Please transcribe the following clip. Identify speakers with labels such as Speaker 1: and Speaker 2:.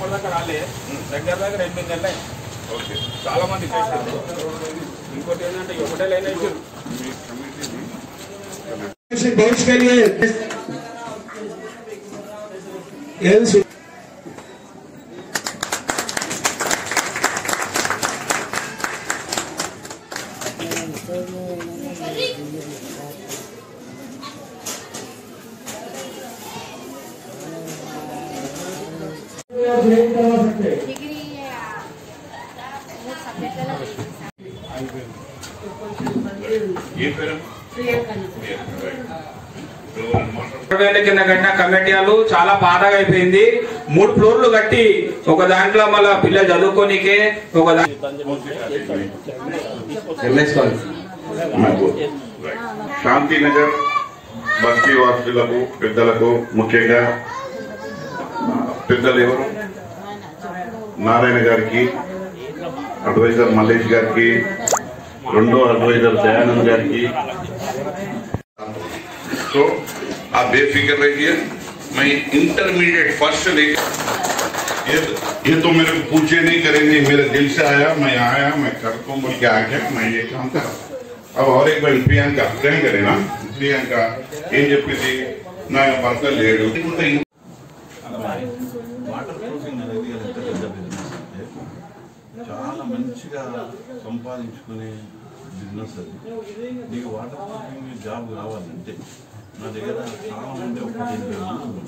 Speaker 1: ఇప్పటిదాకా రాలే, దగ్గర 8 నెలలు చాలా మంది చేశారు. ఇంకోటి ఏంటంటే ఒకటే లైన్ అయితే కింద కట్టిన కమిటీలు చాలా పాతగా అయిపోయింది. 3 ఫ్లోర్లు కట్టి ఒక దాంట్లో మళ్ళా పిల్లలు చదువుకోనికే ఒక
Speaker 2: శాంతినగర్ బస్తీ వాసులకు పెద్దలకు ముఖ్యంగా పెద్దలు ఎవరు నారాయణ గారికి, అడ్వైజర్ మల్లేష్ గారికి, రెండో అడ్వైజర్ దయానంద్ గారికి. तो आप बेफिक्र रहिए, मैं इंटरमीडिएट फर्स्ट ये तो मेरे को पूछे नहीं करेंगे, मेरे दिल से आया, मैं आया, मैं करता हूँ बोल के आ गया, मैं ये काम कर। अब और एक बार प्रियंका करे ना, प्रियंका ఏం చెప్పింది నా భర్త లేడు.
Speaker 3: వాటర్ ప్రూఫింగ్ అనేది ఎంత పెద్ద బిజినెస్ అంటే చాలా మంచిగా సంపాదించుకునే బిజినెస్ అది. నీకు వాటర్ ప్రూఫింగ్ జాబ్ కావాలంటే నా దగ్గర చాలా మంది ఒక 10
Speaker 4: రోజులు